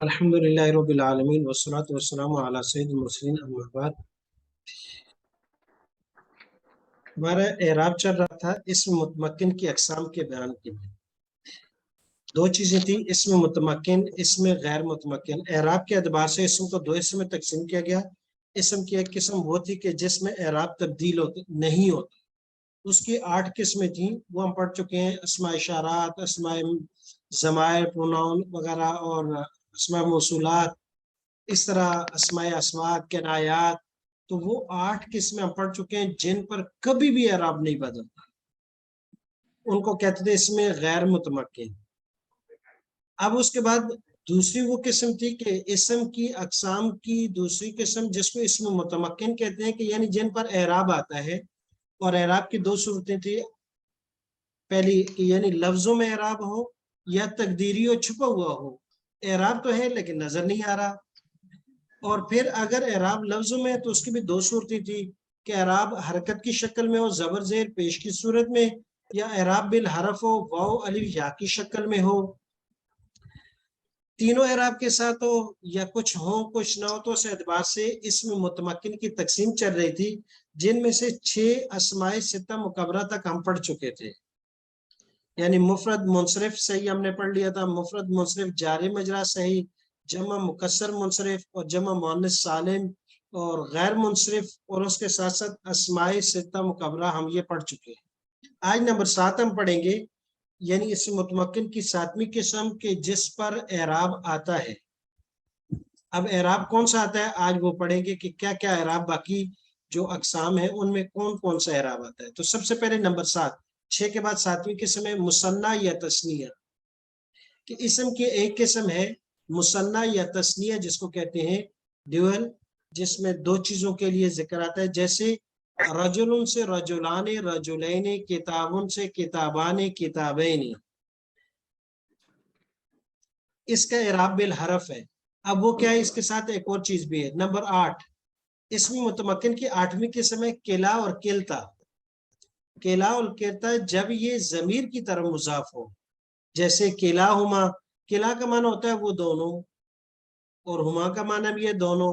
الحمدللہ رب العالمین والصلاة والسلام علی سید المرسلین اما بعد۔ ہمارا اعراب چل رہا تھا اسم متمکن کی اقسام کے بیان کے لیے۔ دو چیزیں تھیں، اسم متمکن، اسم غیر متمکن۔ اعراب کے اعتبار سے اسم کو دو حصوں میں تقسیم کیا گیا۔ اسم کی ایک قسم وہ تھی کہ جس میں اعراب تبدیل نہیں ہوتا، اس کی 8 قسمیں تھیں، وہ ہم پڑھ چکے ہیں، اسماء اشارات، اسماء ضمائر، پروناؤن وغیرہ، اور اسماء موصولات، اس طرح اسماء اسماء، کنایات۔ تو وہ 8 قسمیں ہم پڑھ چکے ہیں جن پر کبھی بھی اعراب نہیں بدلتا، ان کو کہتے تھے اس میں غیر متمکن۔ اب اس کے بعد دوسری وہ قسم تھی کہ اسم کی اقسام کی دوسری قسم جس کو اسم متمکن کہتے ہیں، کہ یعنی جن پر اعراب آتا ہے، اور اعراب کی دو صورتیں تھی، پہلی کہ یعنی لفظوں میں اعراب ہو یا تقدیری ہو، چھپا ہوا ہو، اعراب تو ہے لیکن نظر نہیں آ رہا۔ اور پھر اگر اعراب لفظوں میں ہے تو اس کی بھی دو صورتیں تھی، کہ اعراب حرکت کی شکل میں ہو، زبر زیر پیش کی صورت میں، یا اعراب بالحرف ہو، واو الف یا کی شکل میں ہو، تینوں اعراب کے ساتھ ہو، یا کچھ ہو کچھ نہ ہو۔ تو اس اعتبار سے اسم متمکن کی تقسیم چل رہی تھی، جن میں سے 6 اسماء ستہ مکبرہ تک ہم پڑھ چکے تھے، یعنی مفرد منصرف صحیح ہم نے پڑھ لیا تھا، مفرد منصرف جاری مجرا صحیح، جمع مکسر منصرف اور جمع مؤنث سالم، اور غیر منصرف، اور اس کے ساتھ ساتھ اسماء ستہ مکبرہ ہم یہ پڑھ چکے ہیں۔ آج نمبر 7 ہم پڑھیں گے، یعنی اسم متمکن کی 7ویں قسم کے جس پر اعراب آتا ہے۔ اب اعراب کون سا آتا ہے آج وہ پڑھیں گے، کہ کیا کیا اعراب باقی جو اقسام ہیں ان میں کون کون سا اعراب آتا ہے۔ تو سب سے پہلے نمبر 7، 6 کے بعد 7ویں قسم ہے مثنیٰ یا تثنیہ، کہ اسم کی ایک قسم ہے مثنیٰ یا تثنیہ، جس کو کہتے ہیں ڈیول، جس میں دو چیزوں کے لیے ذکر آتا ہے، جیسے رجل سے رجلان، رجلین، کتاب سے کتابان، کتابین۔ اس کا اعراب بالحرف ہے۔ اب وہ کیا ہے، اس کے ساتھ ایک اور چیز بھی ہے۔ نمبر 8، اسم متمکن کی 8ویں قسم ہے کلا اور کلتا۔ کلا اور کلتا جب یہ ضمیر کی طرف مضاف ہو، جیسے کلاہما، کلا کا معنی ہوتا ہے وہ دونوں، اور ہما کا معنی بھی ہے دونوں،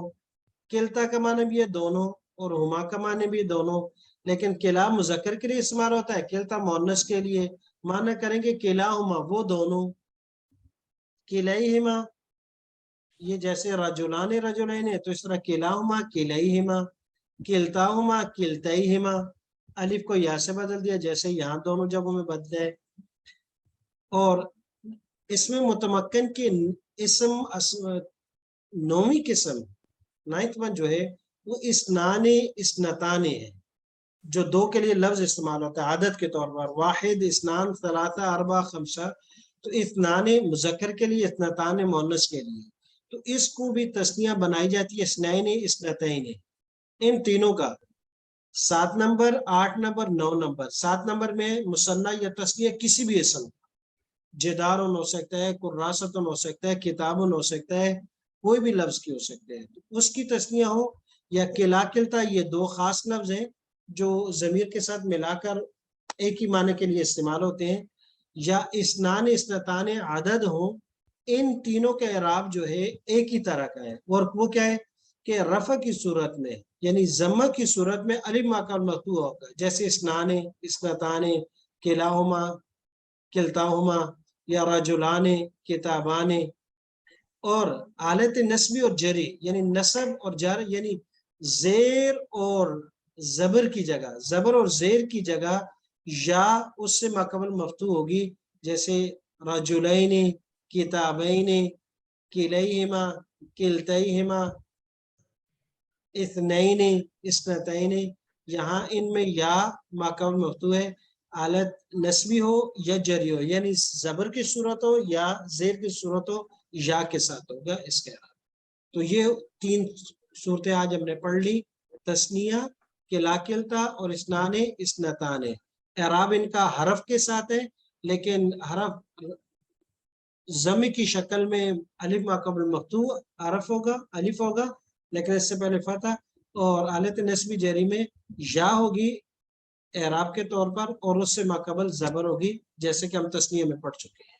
کلتا کا معنی بھی ہے دونوں، اور ہما کا معنی بھی دونوں۔ لیکن کلا مذکر کے لیے استعمال ہوتا ہے، کلتا مؤنث کے لیے، معنی کریں گے کلاہما وہ دونوں، کلیہما یہ جیسے رجلان رجلین ہے، تو اس طرح کلاہما کلیہما، کلتاہما کلتیہما، الف کو یا سے بدل دیا جیسے یہاں دونوں جگہوں میں بدلے۔ اور اسم متمکن کے اسم 9ویں قسم 9th ون جو ہے وہ اسنان اسنتان ہے، جو دو کے لیے لفظ استعمال ہوتا ہے عدد کے طور پر، واحد، اسنان، ثلاثہ، اربع، خمسہ۔ تو اسنان مذکر کے لیے، اسنتان مؤنث کے لیے، تو اس کو بھی تثنیہ بنائی جاتی ہے، اسنین اسنتین، ان تینوں کا 7 نمبر، 8 نمبر، 9 نمبر۔ 7 نمبر میں مثنیٰ یا تثنیہ کسی بھی اسم، جدار ہو سکتا ہے، کراست ہو سکتا ہے، کتاب ہو سکتا ہے، کوئی بھی لفظ کی ہو سکتے ہیں، اس کی تثنیہ ہو، یا کلا کلتا، یہ دو خاص لفظ ہیں جو ضمیر کے ساتھ ملا کر ایک ہی معنی کے لیے استعمال ہوتے ہیں، یا اسنان اسنتان عدد ہوں، ان تینوں کا اعراب جو ہے ایک ہی طرح کا ہے، اور وہ کیا ہے کہ رفع کی صورت میں، یعنی ضمہ کی صورت میں الف ما قبل مفتوح ہوگا، جیسے اسنان اسنتان، کلاہما کلتاہما، یا رجلان کتابان۔ اور حالت نسبی اور جری، یعنی نصب اور جر، یعنی زیر اور زبر کی جگہ، زبر اور زیر کی جگہ یا اس سے ماقبل مفتوح ہوگی، جیسے رجلین کتابین، کلیہما کلتیہما، اثنین اثنتین۔ یہاں ان میں یا ماقبل مفتوح ہے، حالت نسبی ہو یا جری ہو، یعنی زبر کی صورت ہو یا زیر کی صورت ہو، یا کے ساتھ ہوگا اس کے علاوہ۔ تو یہ 3 صورتیں آج ہم نے پڑھ لی، تثنیہ، کلا کلتا اور اسنان اسنتان۔ اعراب ان کا حرف کے ساتھ ہے، لیکن حرف ضمیر کی شکل میں الف ما قبل مفتوح حرف ہوگا، الف ہوگا، لیکن اس سے پہلے فتح، اور حالت نسبی جری میں یا ہوگی اعراب کے طور پر، اور اس سے ماقبل زبر ہوگی، جیسے کہ ہم تثنیہ میں پڑھ چکے ہیں۔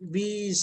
20,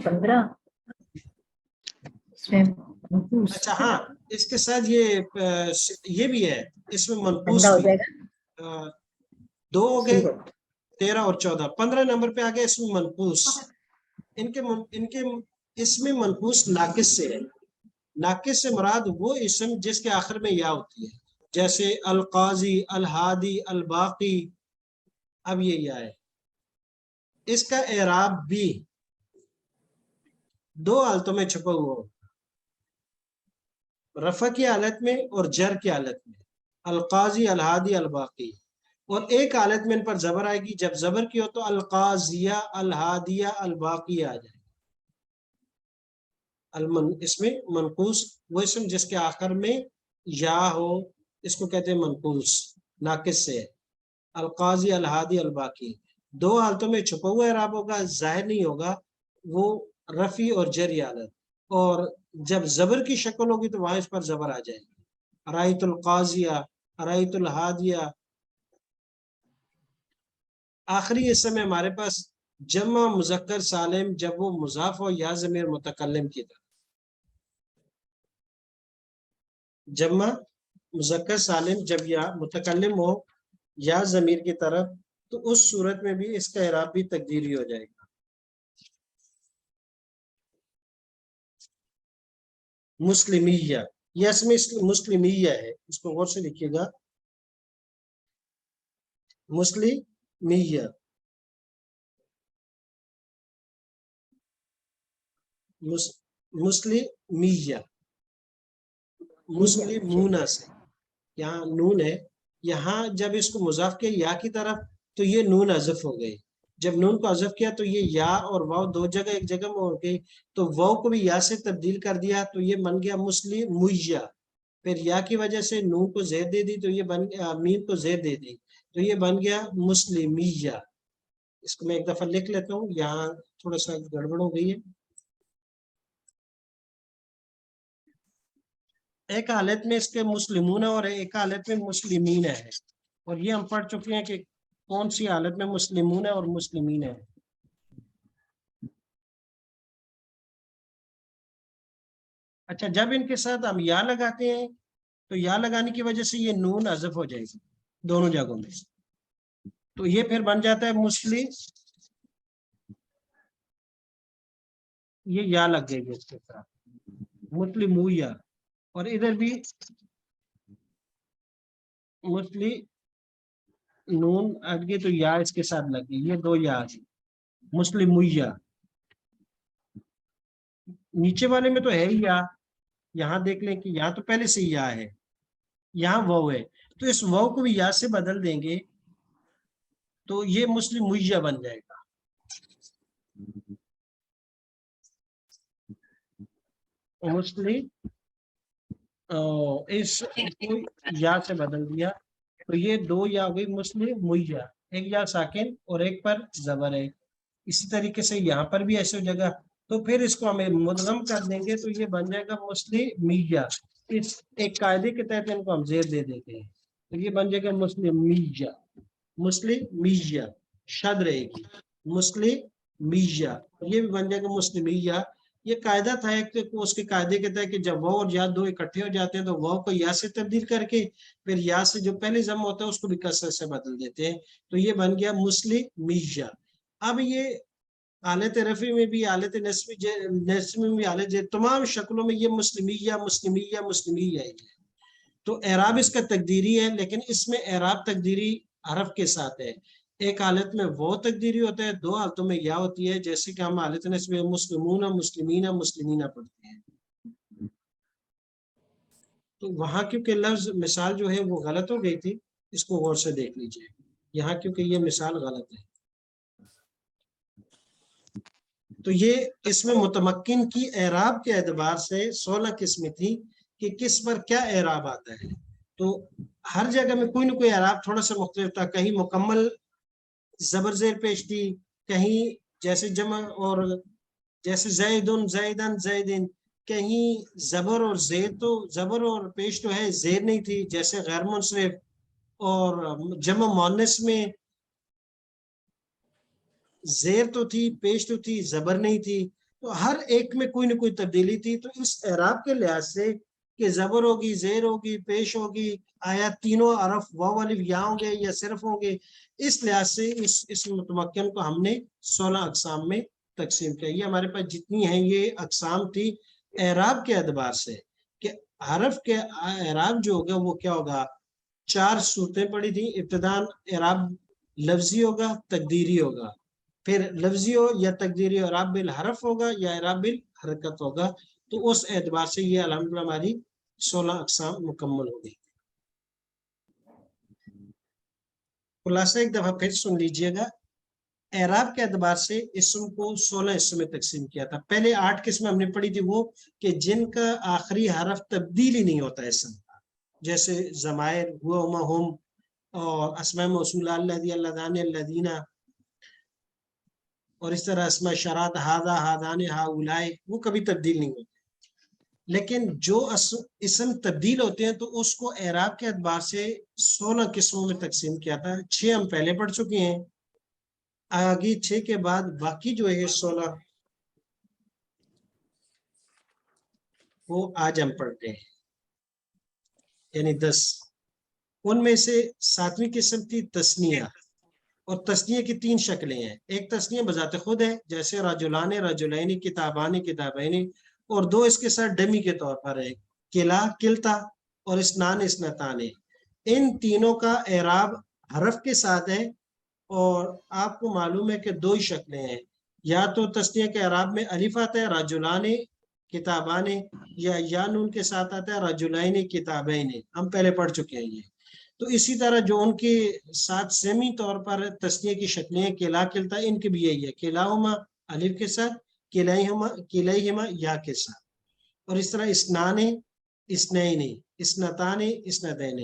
15? اچھا ہاں اس کے ساتھ یہ بھی ہے اس میں منقوص ہو بھی جائے گا 2 ہو گئے 13 اور 14 15 نمبر پہ آ گیا اس میں منقوص ان کے اس میں منقوص ناقص سے ہے ناقص سے مراد وہ اسم جس کے آخر میں یا ہوتی ہے جیسے القاضی الہادی الباقی اب یہ یا ہے اس کا اعراب بھی 2 حالتوں میں چھپا ہوا ہو رفع کی حالت میں اور جر کی حالت میں القاضی الہادی الباقی اور ایک حالت میں ان پر زبر آئے گی جب زبر کی ہو تو القاضیہ الہادیہ الباقیہ آ جائے اس میں منقوص وہ اسم جس کے آخر میں یا ہو اس کو کہتے ہیں منقوص ناقص سے القاضی الہادی الباقی 2 حالتوں میں چھپا ہوا اعراب ہوگا ظاہر نہیں ہوگا وہ رفی اور جری حالت اور جب زبر کی شکل ہوگی تو وہاں اس پر زبر آ جائے گی رأیت القاضیہ رأیت الہادیہ آخری حصے میں ہمارے پاس جمع مذکر سالم جب وہ مضاف ہو یا ضمیر متکلم کی طرف جمع مذکر سالم جب یا متکلم ہو یا ضمیر کی طرف تو اس صورت میں بھی اس کا اعراب بھی تقدیری ہو جائے گا مسلمیہ یہ اس میں مسلمیہ ہے اس کو غور سے لکھیے گا مسلمیہ مسلمیہ مسلمون سے یہاں نون ہے یہاں جب اس کو مضاف کیا یا کی طرف تو یہ نون حذف ہو گئی جب نون کو حذف کیا تو یہ یا اور واو 2 جگہ ایک جگہ میں ہو گئی تو واو کو بھی یا سے تبدیل کر دیا تو یہ بن گیا مسلمیہ پھر یا کی وجہ سے نون کو زیر دے دی تو یہ بن گیا میم کو زیر دے دی تو یہ بن گیا مسلمیہ اس کو میں ایک دفعہ لکھ لیتا ہوں یہاں تھوڑا سا گڑبڑ ہو گئی ہے ایک حالت میں اس کے مسلمون اور ایک حالت میں مسلمین ہے اور یہ ہم پڑھ چکے ہیں کہ کون سی حالت میں مسلمون اور مسلمین ہے اچھا جب ان کے ساتھ ہم یا لگاتے ہیں تو یا لگانے کی وجہ سے یہ نون حذف ہو جائے گی دونوں جگہوں میں تو یہ پھر بن جاتا ہے مسلم یہ یا لگ گئی اس کے ساتھ مسلمویہ اور ادھر بھی مسلم نون اٹ گئی تو یا اس کے ساتھ لگ گئی یہ 2 یا مسلمویہ نیچے والے میں تو ہے ہی یا یہاں دیکھ لیں کہ یہاں تو پہلے سے یا ہے یہاں واو ہے تو اس واو کو بھی یا سے بدل دیں گے تو یہ مسلمویہ بن جائے گا مسلم اس کو یا سے بدل دیا تو یہ 2 یا ہو گئی مسلمویہ ایک یا ساکن اور ایک پر زبر ہے اسی طریقے سے یہاں پر بھی ایسے جگہ تو پھر اس کو ہمیں مدغم کر دیں گے تو یہ بن جائے گا مسلمیہ اس ایک قاعدے کے تحت ان کو ہم زیر دے دیتے ہیں تو یہ بن جائے گا مسلمیہ مسلمیہ شد رہے گی مسلمیہ یہ بھی بن جائے گا مسلمیہ یہ قاعدہ تھا ایک اس کے قاعدے کے تحت کہ جب واو اور یا 2 اکٹھے ہو جاتے ہیں تو واو کو یا سے تبدیل کر کے پھر یا سے جو پہلے ضم ہوتا ہے اس کو بھی کسر سے بدل دیتے ہیں تو یہ بن گیا مسلمیہ اب یہ حالت رفع میں بھی حالت نصب میں بھی حالت تمام شکلوں میں یہ مسلمیہ مسلمیہ مسلمیہ ہے تو اعراب اس کا تقدیری ہے لیکن اس میں اعراب تقدیری حرف کے ساتھ ہے ایک حالت میں وہ تقدیری ہوتا ہے 2 حالتوں میں یا ہوتی ہے جیسے کہ ہم حالت نصب میں مسلمون مسلمین مسلمین پڑھتے ہیں تو وہاں کیونکہ لفظ مثال جو ہے وہ غلط ہو گئی تھی اس کو غور سے دیکھ لیجئے یہاں کیونکہ یہ مثال غلط ہے تو یہ اس میں متمکن کی اعراب کے اعتبار سے 16 قسمیں تھی کہ کس پر کیا اعراب آتا ہے تو ہر جگہ میں کوئی نہ کوئی اعراب تھوڑا سا مختلف تھا کہیں مکمل زبر زیر پیش تھی کہیں جیسے جمع اور جیسے زیدن زیدن زیدن کہیں زبر اور زید تو زبر اور پیش تو ہے زیر نہیں تھی جیسے غیر منصرف اور جمع مؤنث میں زیر تو تھی پیش تو تھی زبر نہیں تھی تو ہر ایک میں کوئی نہ کوئی تبدیلی تھی. تو اس اعراب کے لحاظ سے کہ زبر ہوگی، زیر ہوگی، پیش ہوگی، آیا تینوں حرف واو الف یا ہوں گے یا صرف ہوں گے، اس لحاظ سے اس اسم متمکن کو ہم نے 16 اقسام میں تقسیم کیا. یہ ہمارے پاس جتنی ہیں یہ اقسام تھی اعراب کے اعتبار سے کہ حرف کے اعراب جو ہوگا وہ کیا ہوگا. 4 صورتیں پڑی تھیں. ابتداء اعراب لفظی ہوگا، تقدیری ہوگا، پھر لفظی ہو یا تقدیری اعراب بالحرف ہوگا یا اعراب بالحرکت ہوگا. تو اس اعتبار سے یہ الحمدللہ ہماری 16 اقسام مکمل ہو گئی. خلاصہ ایک دفعہ پھر سن لیجئے گا. اعراب کے اعتبار سے اسم کو 16 حصوں میں تقسیم کیا تھا. پہلے 8 قسمیں ہم نے پڑھی تھی وہ کہ جن کا آخری حرف تبدیل ہی نہیں ہوتا اسم کا، جیسے ضمائر ہوا، ہما، ہم، اور اسماء موصولہ الذی، اللذان، الذین، اور اس طرح اسماء اشارات ھذا، ھذان، ھؤلاء، وہ کبھی تبدیل نہیں ہوتے. لیکن جو اسم تبدیل ہوتے ہیں تو اس کو اعراب کے اعتبار سے 16 قسموں میں تقسیم کیا تھا. 6 ہم پہلے پڑھ چکے ہیں. آگے 6 کے بعد باقی جو ہے 16 وہ آج ہم پڑھتے ہیں، یعنی 10. ان میں سے 7ویں قسم تھی تثنیہ، اور تثنیہ کی 3 شکلیں ہیں. ایک تثنیہ بذات خود ہے جیسے رجلان، رجلین، کتابان، کتابین، اور 2 اس کے ساتھ ڈمی کے طور پر ہے، کلا، کلتا، اور اسنان، اسنتان. ان تینوں کا اعراب حرف کے ساتھ ہے، اور آپ کو معلوم ہے کہ 2 ہی شکلیں ہیں. یا تو تثنیہ کے اعراب میں الف آتا ہے رجلان کتابان، یا نون کے ساتھ آتا ہے رجلین کتابین. ہم پہلے پڑھ چکے ہیں یہ. تو اسی طرح جو ان کے ساتھ سیمی طور پر تثنیہ کی شکلیں ہیں کلا، کلتا، ان کی بھی یہی ہے، کلاہما الف کے ساتھ، کلیہما یا کے ساتھ. اور اس طرح اسنان، اسنین، اسنتان، اسنتین.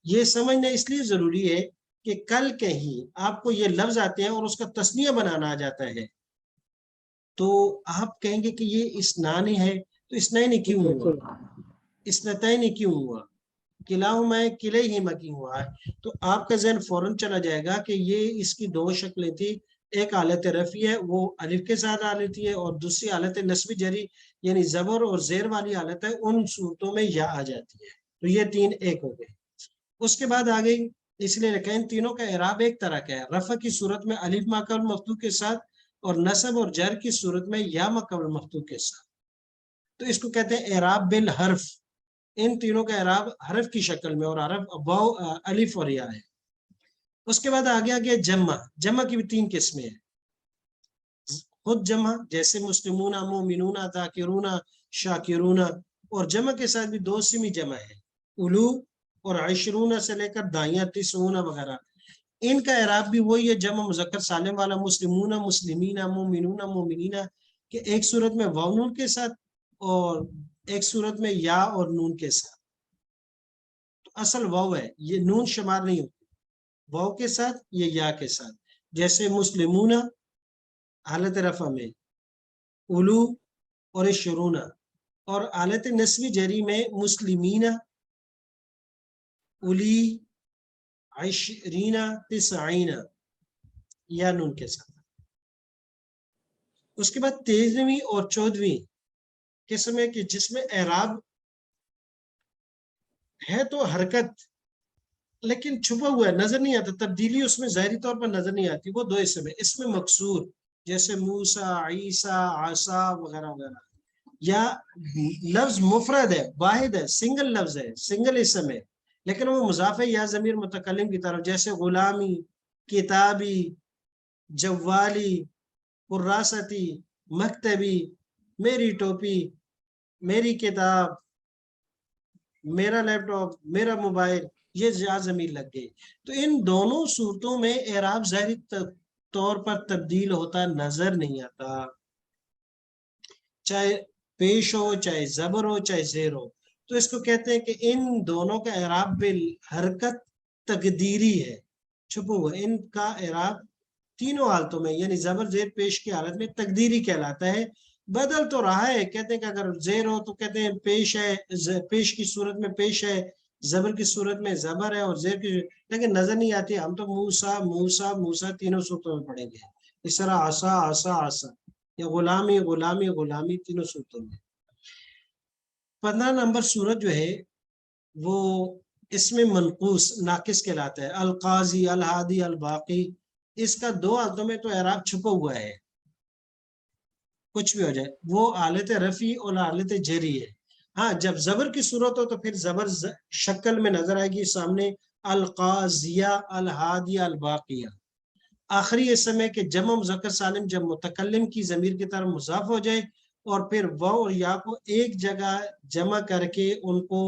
یہ سمجھنا اس لیے ضروری ہے کہ کل کہیں آپ کو یہ لفظ آتے ہیں اور اس کا تثنیہ بنانا آ جاتا ہے تو آپ کہیں گے کہ یہ اسنان ہے تو اسنین کیوں ہوا، اسنتین کیوں ہوا، کلاہما کلیہما کیوں ہوا ہے. تو آپ کا ذہن فوراً چلا جائے گا کہ یہ اس کی 2 شکلیں تھی. ایک حالت رفعی ہے وہ الف کے ساتھ آ لیتی ہے، اور دوسری حالت نصب جری یعنی زبر اور زیر والی حالت ہے، ان صورتوں میں یا آ جاتی ہے. تو یہ 3 ایک ہو گئے. اس کے بعد آگے اس لیے لکھا ان تینوں کا اعراب ایک طرح کا ہے. رفع کی صورت میں الف ما قبل مفتوح کے ساتھ، اور نصب اور جر کی صورت میں یا ما قبل مفتوح کے ساتھ. تو اس کو کہتے ہیں اعراب بالحرف. ان تینوں کا اعراب حرف کی شکل میں، اور حرف الف اور یا ہے. اس کے بعد آگے آگے جمع. جمع کی بھی 3 قسمیں ہیں. خود جمع جیسے مسلمون، مومنون، ذاکرون، شاکرون، اور جمع کے ساتھ بھی 2 سمی جمع ہے، الو اور عشرون سے لے کر دائیاں، تسعون وغیرہ. ان کا اعراب بھی وہی ہے جمع مذکر سالم والا، مسلمون، مسلمین، مومنون، مومنین، کہ ایک صورت میں واو نون کے ساتھ اور ایک صورت میں یا اور نون کے ساتھ. تو اصل واو ہے، یہ نون شمار نہیں ہوتی، واو کے ساتھ یہ یا کے ساتھ. جیسے مسلمون حالت رفع میں، الو اور شرون، اور حالت نسبی جری میں مسلمین، الی، عشرین، تسعین، یا نون کے ساتھ. اس کے بعد 13ویں اور 14ویں قسم ہے کہ جس میں اعراب ہے تو حرکت لیکن چھپا ہوا ہے، نظر نہیں آتا، تبدیلی اس میں ظاہری طور پر نظر نہیں آتی. وہ 2 حصے میں، اس میں مکسور جیسے موسیٰ، عیسیٰ، عصا وغیرہ وغیرہ، یا لفظ مفرد ہے، واحد ہے، سنگل لفظ ہے، سنگل اسم ہے، لیکن وہ مضاف ہے یا ضمیر متکلم کی طرف، جیسے غلامی، کتابی، جوالی، قراستی، مکتبی، میری ٹوپی، میری کتاب، میرا لیپ ٹاپ، میرا موبائل، یہ ضمیر لگ گئی. تو ان دونوں صورتوں میں اعراب ظاہری طور پر تبدیل ہوتا نظر نہیں آتا، چاہے پیش ہو، چاہے زبر ہو، چاہے زیر ہو. تو اس کو کہتے ہیں کہ ان دونوں کا اعراب بالحرکت تقدیری ہے، چھپو ہوا. ان کا اعراب تینوں حالتوں میں یعنی زبر زیر پیش کی حالت میں تقدیری کہلاتا ہے. بدل تو رہا ہے، کہتے ہیں کہ اگر زیر ہو تو کہتے ہیں پیش ہے، پیش کی صورت میں پیش ہے، زبر کی صورت میں زبر ہے، اور زیر کی، لیکن نظر نہیں آتی. ہم تو موسیٰ، موسیٰ، موسیٰ تینوں صورتوں میں پڑھیں گے. اس طرح عصا، عصا، عصا. یا غلامی غلامی غلامی تینوں صورتوں میں. 15 نمبر صورت جو ہے وہ اس میں منقوص ناقص کہلاتا ہے. القاضی الہادی الباقی، اس کا 2 حالتوں میں تو اعراب چھپا ہوا ہے، کچھ بھی ہو جائے، وہ حالت رفعی اور حالت جری ہے. ہاں جب زبر کی صورت ہو تو پھر زبر شکل میں نظر آئے گی سامنے، القاضیہ الہادیہ الباقیہ. آخری اسم ہے کہ جمع مذکر سالم جب متکلم کی ضمیر کی طرف مضاف ہو جائے اور پھر واو اور یا کو ایک جگہ جمع کر کے ان کو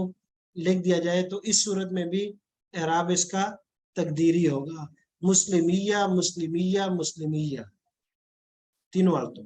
لکھ دیا جائے تو اس صورت میں بھی اعراب اس کا تقدیری ہوگا، مسلمیہ مسلمیہ مسلمیہ تینوں حالتوں.